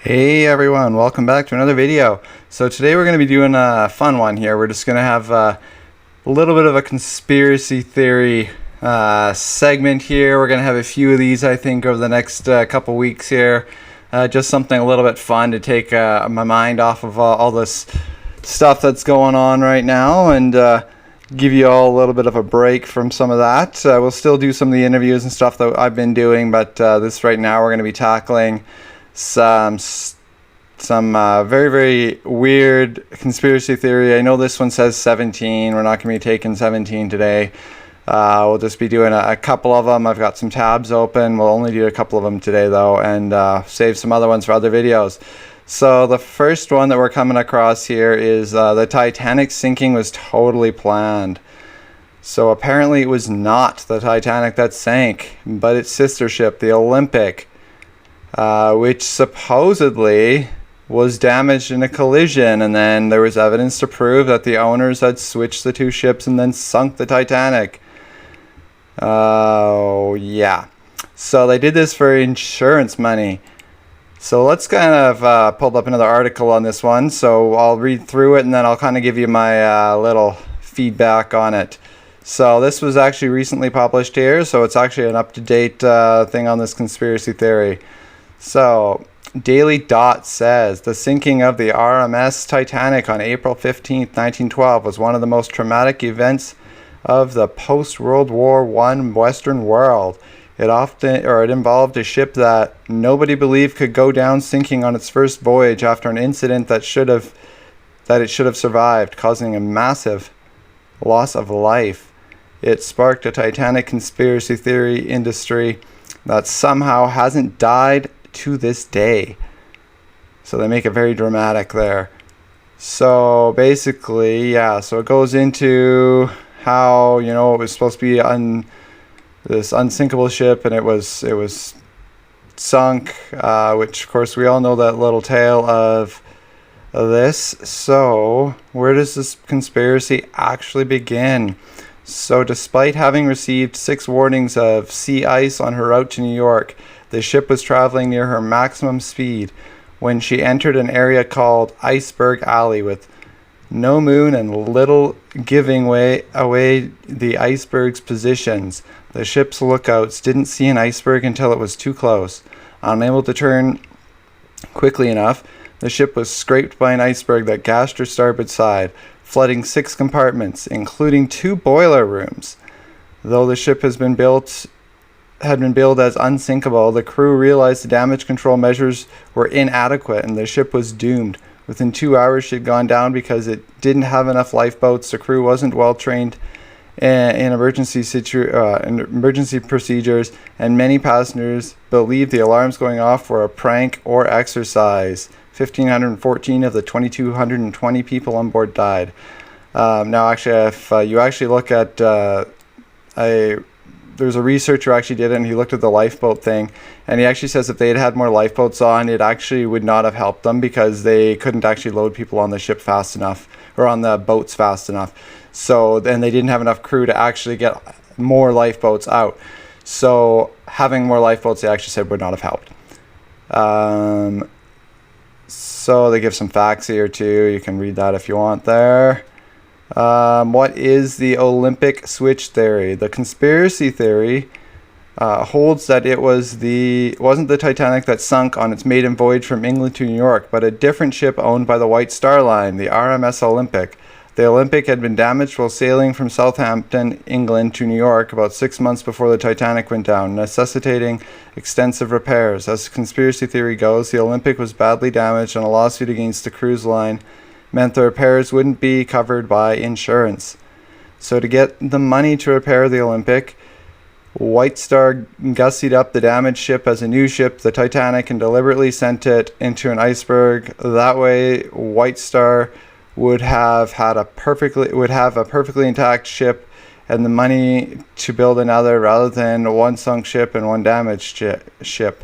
Hey everyone, welcome back to another video. So today we're going to be doing a fun one here. We're just going to have a little bit of a conspiracy theory segment here. We're going to have a few of these, I think, over the next couple weeks here. Just something a little bit fun to take my mind off of all this stuff that's going on right now and give you all a little bit of a break from some of that. We'll still do some of the interviews and stuff that I've been doing, but this right now we're going to be tackling some very, very weird conspiracy theory. I know this one says 17. We're not going to be taking 17 today. We'll just be doing a couple of them. I've got some tabs open. We'll only do a couple of them today though, and save some other ones for other videos. So the first one that we're coming across here is the Titanic sinking was totally planned. So apparently it was not the Titanic that sank, but its sister ship, the Olympic, which supposedly was damaged in a collision, and then there was evidence to prove that the owners had switched the two ships and then sunk the Titanic. Oh yeah, so they did this for insurance money. So let's kind of pull up another article on this one, so I'll read through it and then I'll kind of give you my little feedback on it. So this was actually recently published here, so it's actually an up-to-date thing on this conspiracy theory. So, Daily Dot says, the sinking of the RMS Titanic on April 15th, 1912 was one of the most traumatic events of the post-World War I Western world. It involved a ship that nobody believed could go down sinking on its first voyage after an incident that it should have survived, causing a massive loss of life. It sparked a Titanic conspiracy theory industry that somehow hasn't died to this day. So they make it very dramatic there. So basically, yeah, so it goes into how, you know, it was supposed to be this unsinkable ship, and it was sunk, which of course we all know that little tale of this. So where does this conspiracy actually begin? So despite having received 6 warnings of sea ice on her route to New York, the ship was traveling near her maximum speed when she entered an area called Iceberg Alley with no moon and little giving away the iceberg's positions. The ship's lookouts didn't see an iceberg until it was too close. Unable to turn quickly enough, the ship was scraped by an iceberg that gashed her starboard side, flooding 6 compartments, including 2 boiler rooms. Though the ship had been billed as unsinkable, the crew realized the damage control measures were inadequate and the ship was doomed. Within 2 hours she had gone down because it didn't have enough lifeboats. The crew wasn't well trained in emergency procedures, and many passengers believed the alarms going off were a prank or exercise. 1,514 of the 2,220 people on board died. Now actually, if you actually look at there's a researcher who actually did it, and he looked at the lifeboat thing, and he actually says if they had more lifeboats on, it actually would not have helped them because they couldn't actually load people on the ship fast enough, or on the boats fast enough. So then they didn't have enough crew to actually get more lifeboats out. So having more lifeboats, they actually said, would not have helped. So they give some facts here too. You can read that if you want there. What is the Olympic switch theory? The conspiracy theory holds that it wasn't the Titanic that sunk on its maiden voyage from England to New York, but a different ship owned by the White Star Line, the RMS Olympic. The Olympic had been damaged while sailing from Southampton, England to New York about 6 months before the Titanic went down, necessitating extensive repairs. As the conspiracy theory goes, the Olympic was badly damaged, and a lawsuit against the cruise line meant the repairs wouldn't be covered by insurance. So to get the money to repair the Olympic, White Star gussied up the damaged ship as a new ship, the Titanic, and deliberately sent it into an iceberg. That way, White Star would have a perfectly intact ship and the money to build another, rather than one sunk ship and one damaged ship.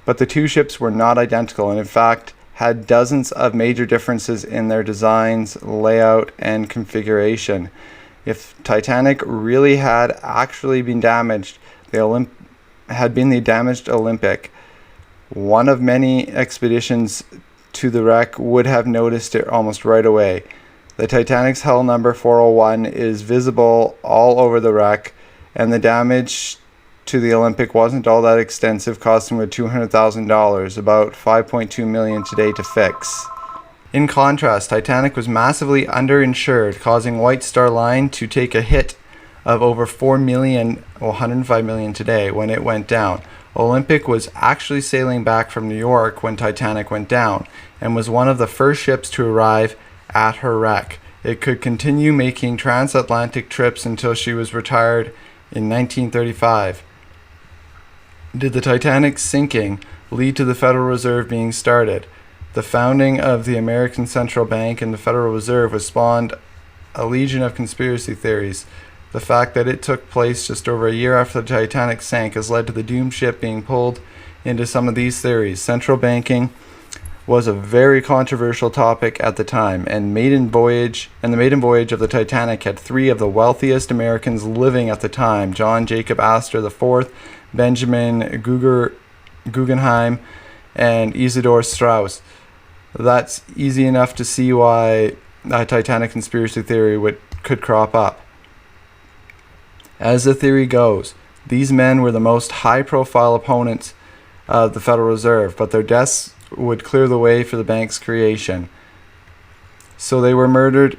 But the two ships were not identical, and in fact had dozens of major differences in their designs, layout, and configuration. If Titanic really had actually been damaged, had been the damaged Olympic, One of many expeditions to the wreck would have noticed it almost right away. The Titanic's hull number 401 is visible all over the wreck, and the damage to the Olympic wasn't all that extensive, costing about $200,000, about $5.2 million today to fix. In contrast, Titanic was massively underinsured, causing White Star Line to take a hit of over $4 million, or $105 million today, when it went down. Olympic was actually sailing back from New York when Titanic went down, and was one of the first ships to arrive at her wreck. It could continue making transatlantic trips until she was retired in 1935. Did the Titanic's sinking lead to the Federal Reserve being started? The founding of the American Central Bank and the Federal Reserve was spawned a legion of conspiracy theories. The fact that it took place just over a year after the Titanic sank has led to the doomed ship being pulled into some of these theories. Central banking was a very controversial topic at the time, and the maiden voyage of the Titanic had three of the wealthiest Americans living at the time: John Jacob Astor IV, Benjamin Guggenheim, and Isidor Straus. That's easy enough to see why a Titanic conspiracy theory could crop up. As the theory goes, these men were the most high-profile opponents of the Federal Reserve, but their deaths would clear the way for the bank's creation. So they were murdered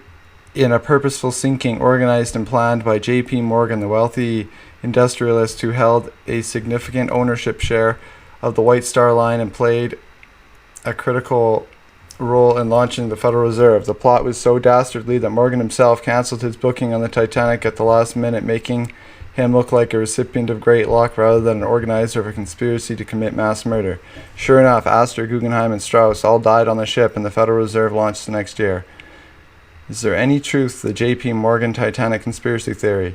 in a purposeful sinking organized and planned by J.P. Morgan, the wealthy industrialist who held a significant ownership share of the White Star Line and played a critical role in launching the Federal Reserve. The plot was so dastardly that Morgan himself canceled his booking on the Titanic at the last minute, making him look like a recipient of great luck rather than an organizer of a conspiracy to commit mass murder. Sure enough, Astor, Guggenheim, and Strauss all died on the ship, and the Federal Reserve launched the next year. Is there any truth to the J.P. Morgan Titanic conspiracy theory?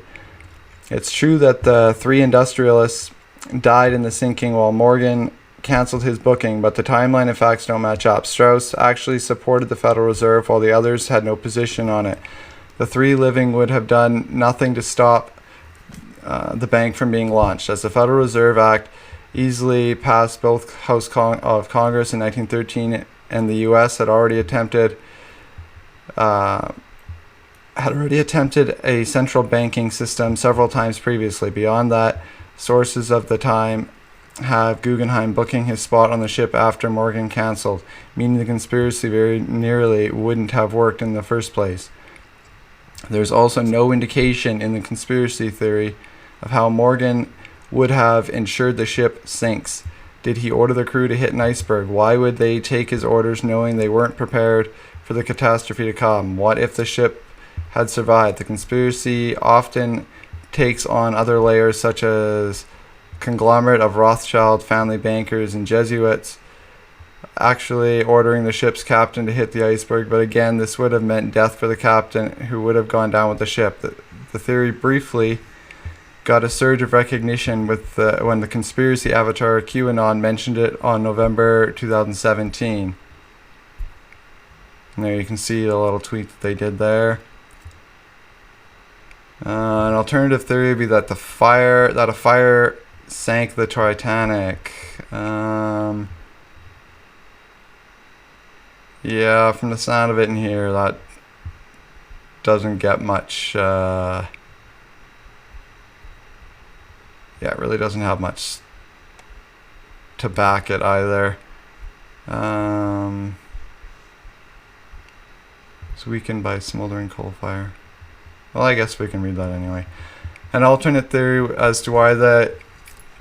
It's true that the three industrialists died in the sinking while Morgan canceled his booking, but the timeline and facts don't match up. Strauss actually supported the Federal Reserve while the others had no position on it. The three living would have done nothing to stop the bank from being launched, as the Federal Reserve Act easily passed both House of Congress in 1913, and the U.S. had already attempted a central banking system several times previously. Beyond that, sources of the time have Guggenheim booking his spot on the ship after Morgan canceled, meaning the conspiracy very nearly wouldn't have worked in the first place. There's also no indication in the conspiracy theory of how Morgan would have ensured the ship sinks. Did he order the crew to hit an iceberg? Why would they take his orders knowing they weren't prepared for the catastrophe to come? What if the ship had survived? The conspiracy often takes on other layers, such as conglomerate of Rothschild family bankers and Jesuits actually ordering the ship's captain to hit the iceberg, but again, this would have meant death for the captain, who would have gone down with the ship. The theory briefly got a surge of recognition when the conspiracy avatar QAnon mentioned it on November 2017. And there you can see the little tweet that they did there. An alternative theory would be that a fire sank the Titanic. Yeah, from the sound of it in here, that doesn't get much. It really doesn't have much to back it either. It's weakened by smoldering coal fire. Well, I guess we can read that anyway. An alternate theory as to why the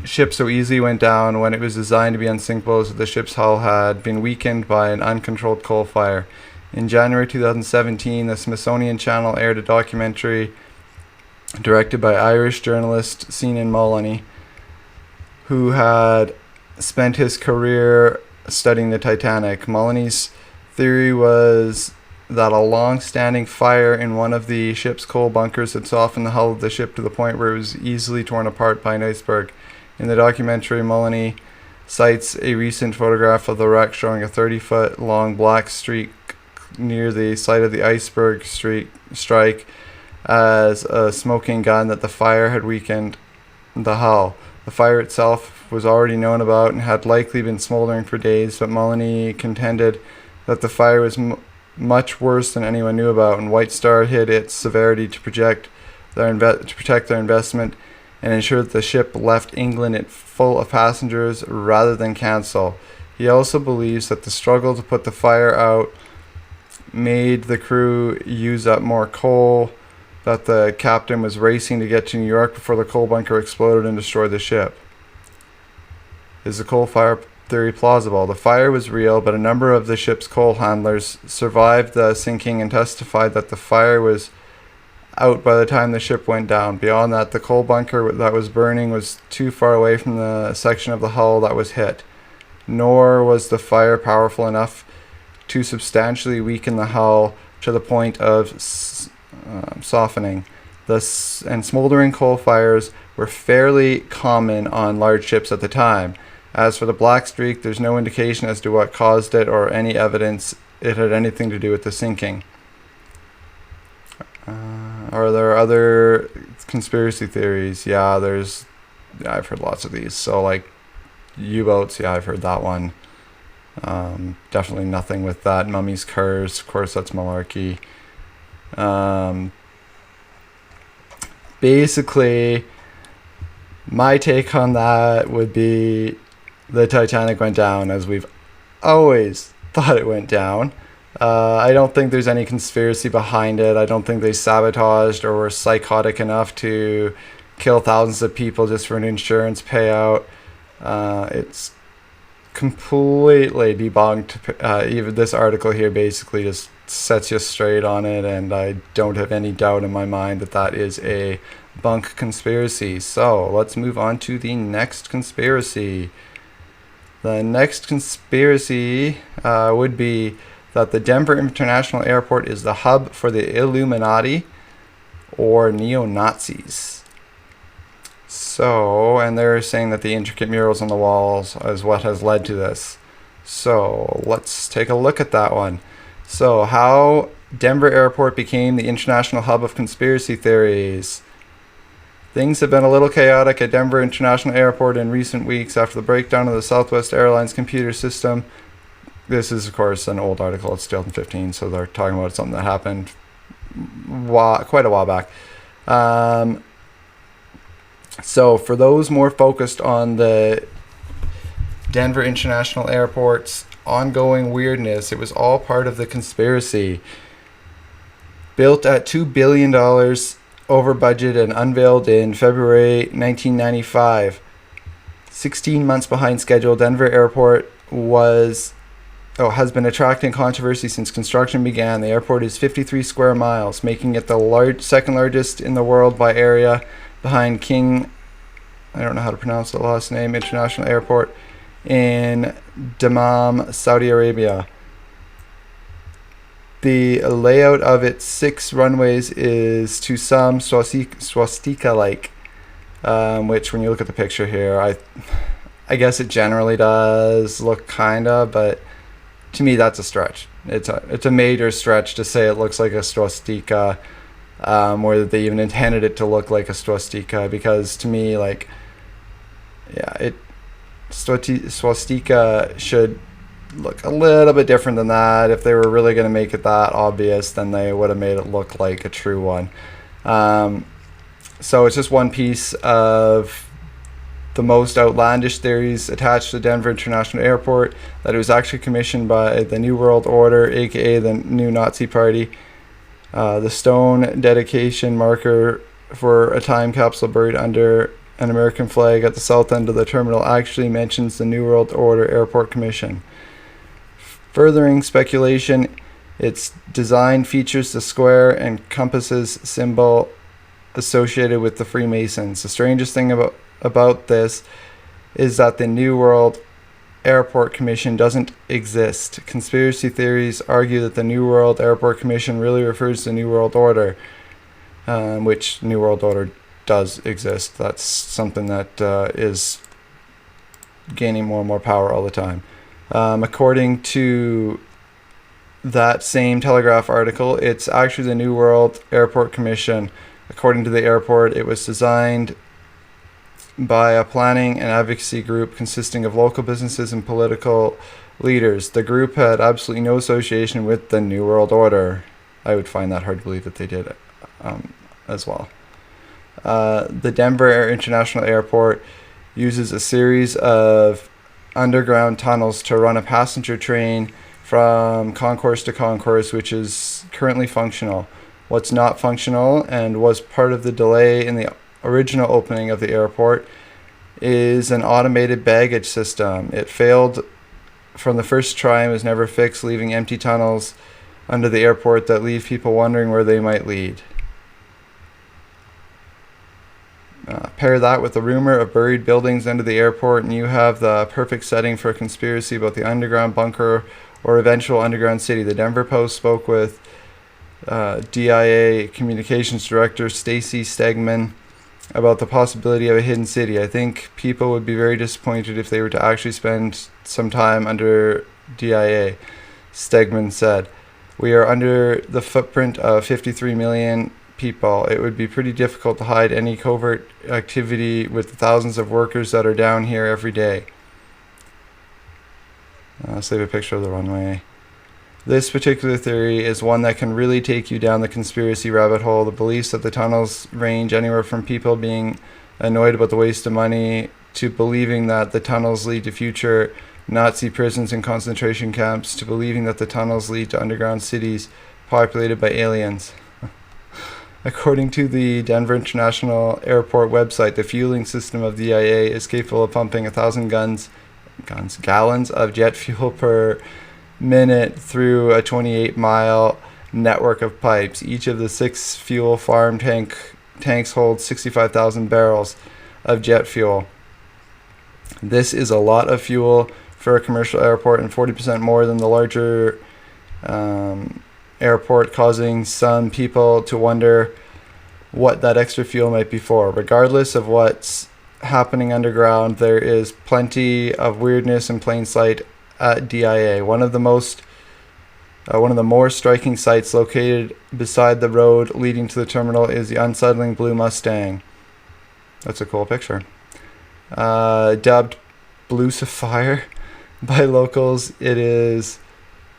ship so easily went down when it was designed to be unsinkable is that the ship's hull had been weakened by an uncontrolled coal fire. In January 2017, the Smithsonian Channel aired a documentary directed by Irish journalist Seanan Mullany, who had spent his career studying the Titanic. Mullany's theory was that a long-standing fire in one of the ship's coal bunkers had softened the hull of the ship to the point where it was easily torn apart by an iceberg. In the documentary, Mullany cites a recent photograph of the wreck showing a 30-foot long black streak near the site of the iceberg strike as a smoking gun that the fire had weakened the hull. The fire itself was already known about and had likely been smoldering for days, but Mullany contended that the fire was much worse than anyone knew about, and White Star hid its severity to protect their investment and ensure that the ship left England full of passengers rather than cancel. He also believes that the struggle to put the fire out made the crew use up more coal, that the captain was racing to get to New York before the coal bunker exploded and destroyed the ship. Is the coal fire theory plausible? The fire was real, but a number of the ship's coal handlers survived the sinking and testified that the fire was out by the time the ship went down. Beyond that, the coal bunker that was burning was too far away from the section of the hull that was hit, nor was the fire powerful enough to substantially weaken the hull to the point of softening. And smoldering coal fires were fairly common on large ships at the time. As for the black streak, there's no indication as to what caused it or any evidence it had anything to do with the sinking. Are there other conspiracy theories? Yeah, I've heard lots of these. So like U-boats, yeah, I've heard that one. Definitely nothing with that. Mummy's curse, of course, that's malarkey. Basically, my take on that would be the Titanic went down as we've always thought it went down. I don't think there's any conspiracy behind it. I don't think they sabotaged or were psychotic enough to kill thousands of people just for an insurance payout. It's completely debunked. Even this article here basically just sets you straight on it, and I don't have any doubt in my mind that that is a bunk conspiracy. So let's move on to the next conspiracy. The next conspiracy would be that the Denver International Airport is the hub for the Illuminati or neo-Nazis. So, and they're saying that the intricate murals on the walls is what has led to this. So, let's take a look at that one. So, how Denver Airport became the international hub of conspiracy theories. Things have been a little chaotic at Denver International Airport in recent weeks after the breakdown of the Southwest Airlines computer system. This is, of course, an old article. It's 2015, so they're talking about something that happened quite a while back. So for those more focused on the Denver International Airport's ongoing weirdness, it was all part of the conspiracy. Built at $2 billion over budget and unveiled in February 1995. 16 months behind schedule, Denver Airport has been attracting controversy since construction began. The airport is 53 square miles, making it the second largest in the world by area, behind King, I don't know how to pronounce the last name, International Airport in Dammam, Saudi Arabia. The layout of its 6 runways is to some swastika-like, which when you look at the picture here, I guess it generally does look kinda, but to me that's a stretch. It's a major stretch to say it looks like a swastika, or that they even intended it to look like a swastika, because to me, like, yeah, swastika should look a little bit different than that. If they were really going to make it that obvious, then they would have made it look like a true one. So it's just one piece of the most outlandish theories attached to Denver International Airport, that it was actually commissioned by the New World Order, aka the New Nazi Party. The stone dedication marker for a time capsule buried under an American flag at the south end of the terminal actually mentions the New World Order Airport Commission. Furthering speculation, its design features the square and compasses symbol associated with the Freemasons. The strangest thing about this is that the New World Airport Commission doesn't exist. Conspiracy theories argue that the New World Airport Commission really refers to the New World Order, which New World Order does exist. That's something that is gaining more and more power all the time. According to that same Telegraph article, it's actually the New World Airport Commission. According to the airport, it was designed by a planning and advocacy group consisting of local businesses and political leaders. The group had absolutely no association with the New World Order. I would find that hard to believe that they did as well. The Denver International Airport uses a series of underground tunnels to run a passenger train from concourse to concourse, which is currently functional. What's not functional and was part of the delay in the original opening of the airport is an automated baggage system. It failed from the first try and was never fixed, leaving empty tunnels under the airport that leave people wondering where they might lead. Pair that with the rumor of buried buildings under the airport, and you have the perfect setting for a conspiracy about the underground bunker or eventual underground city. The Denver Post spoke with DIA Communications Director Stacy Stegman about the possibility of a hidden city. I think people would be very disappointed if they were to actually spend some time under DIA, Stegman said. We are under the footprint of 53 million people. It would be pretty difficult to hide any covert activity with the thousands of workers that are down here every day. Let's leave a picture of the runway. This particular theory is one that can really take you down the conspiracy rabbit hole. The beliefs that the tunnels range anywhere from people being annoyed about the waste of money to believing that the tunnels lead to future Nazi prisons and concentration camps to believing that the tunnels lead to underground cities populated by aliens. According to the Denver International Airport website, the fueling system of the DIA is capable of pumping 1,000 gallons of jet fuel per minute through a 28-mile network of pipes. Each of the 6 fuel farm tanks holds 65,000 barrels of jet fuel. This is a lot of fuel for a commercial airport and 40% more than the larger airport, causing some people to wonder what that extra fuel might be for. Regardless of what's happening underground, there is plenty of weirdness in plain sight at DIA. One of the more striking sights located beside the road leading to the terminal is the unsettling blue Mustang. That's a cool picture. Dubbed Blue Sapphire by locals, it is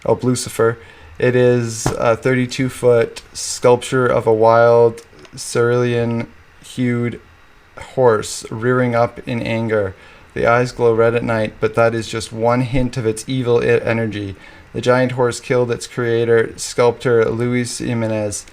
Blucifer. It is a 32-foot sculpture of a wild cerulean-hued horse rearing up in anger. The eyes glow red at night, but that is just one hint of its evil energy. The giant horse killed its creator, sculptor Luis Jimenez,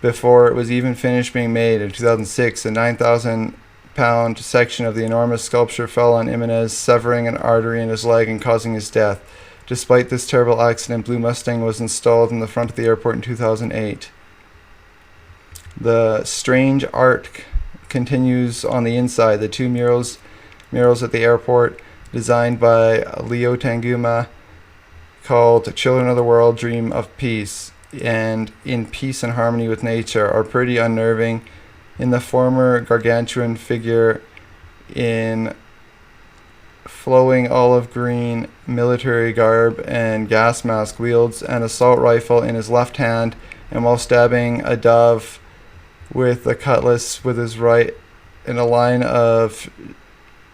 before it was even finished being made. In 2006, a 9,000-pound section of the enormous sculpture fell on Jimenez, severing an artery in his leg and causing his death. Despite this terrible accident, Blue Mustang was installed in the front of the airport in 2008. The strange art continues on the inside. The 2 murals at the airport, designed by Leo Tanguma, called Children of the World Dream of Peace and In Peace and Harmony with Nature, are pretty unnerving. In the former, gargantuan figure in flowing olive green military garb and gas mask wields an assault rifle in his left hand, and while stabbing a dove with a cutlass with his right, in a line of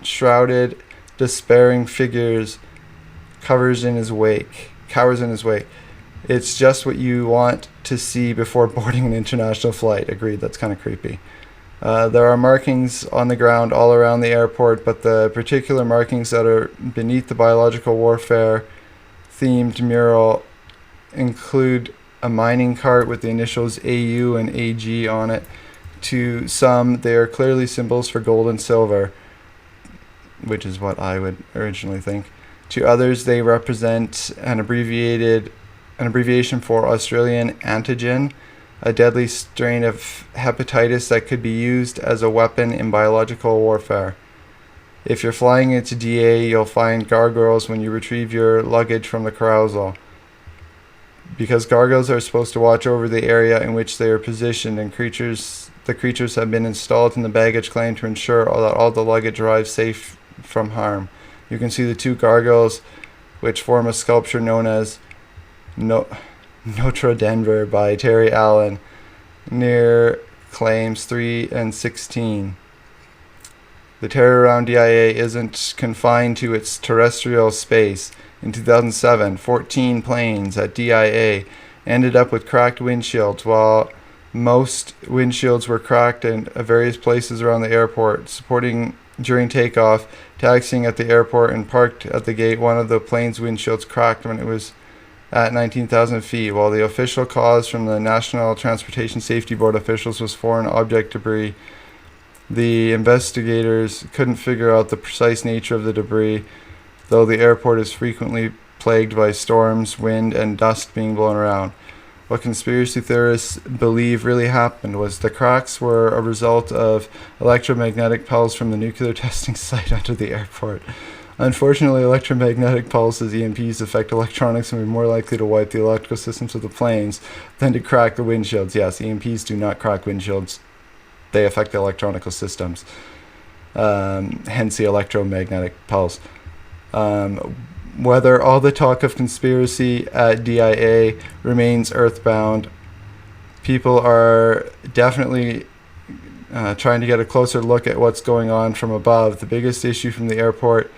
shrouded, despairing figures cowers in his wake. It's just what you want to see before boarding an international flight. Agreed, that's kind of creepy. There are markings on the ground all around the airport, but the particular markings that are beneath the biological warfare themed mural include a mining cart with the initials AU and AG on it. To some, they are clearly symbols for gold and silver, which is what I would originally think. To others, they represent an abbreviation for Australian antigen, a deadly strain of hepatitis that could be used as a weapon in biological warfare. If you're flying into DA, you'll find gargoyles when you retrieve your luggage from the carousel, because gargoyles are supposed to watch over the area in which they are positioned, and the creatures have been installed in the baggage claim to ensure that all the luggage arrives safe from harm. You can see the 2 gargoyles, which form a sculpture known as Notre Denver by Terry Allen, near claims 3 and 16. The terror around DIA isn't confined to its terrestrial space. In 2007, 14 planes at DIA ended up with cracked windshields, while most windshields were cracked in various places around the airport. Supporting during takeoff, taxiing at the airport and parked at the gate, one of the plane's windshields cracked when it was at 19,000 feet, while the official cause from the National Transportation Safety Board officials was foreign object debris. The investigators couldn't figure out the precise nature of the debris, though the airport is frequently plagued by storms, wind, and dust being blown around. What conspiracy theorists believe really happened was the cracks were a result of electromagnetic pulse from the nuclear testing site under the airport. Unfortunately, electromagnetic pulses, EMPs, affect electronics and are more likely to wipe the electrical systems of the planes than to crack the windshields. Yes, EMPs do not crack windshields. They affect the electronical systems. Hence the electromagnetic pulse. Whether all the talk of conspiracy at DIA remains earthbound, people are definitely trying to get a closer look at what's going on from above. The biggest issue from the airport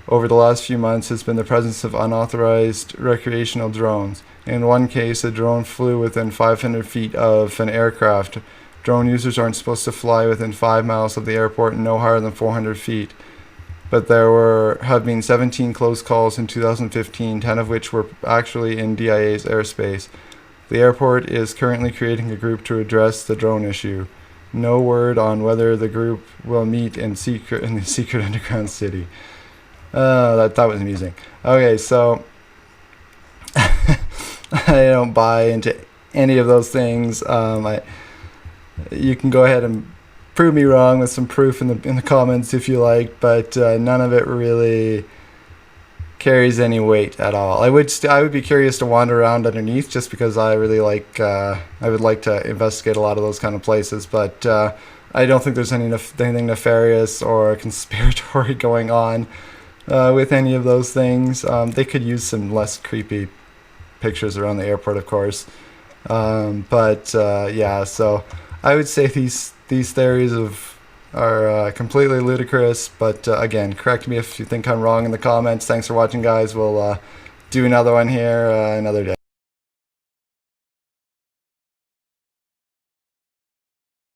over the last few months has been the presence of unauthorized recreational drones. In one case, a drone flew within 500 feet of an aircraft. Drone users aren't supposed to fly within 5 miles of the airport and no higher than 400 feet. But there have been 17 close calls in 2015, 10 of which were actually in DIA's airspace. The airport is currently creating a group to address the drone issue. No word on whether the group will meet in the secret underground city. That was amusing. Okay, so I don't buy into any of those things. You can go ahead and prove me wrong with some proof in the comments if you like, but none of it really carries any weight at all. I would be curious to wander around underneath just because I really like I would like to investigate a lot of those kind of places, but I don't think there's anything nefarious or conspiratory going on with any of those things. They could use some less creepy pictures around the airport, of course, but yeah, so I would say these theories are completely ludicrous, but again, correct me if you think I'm wrong in the comments. Thanks for watching, guys. We'll do another one here another day.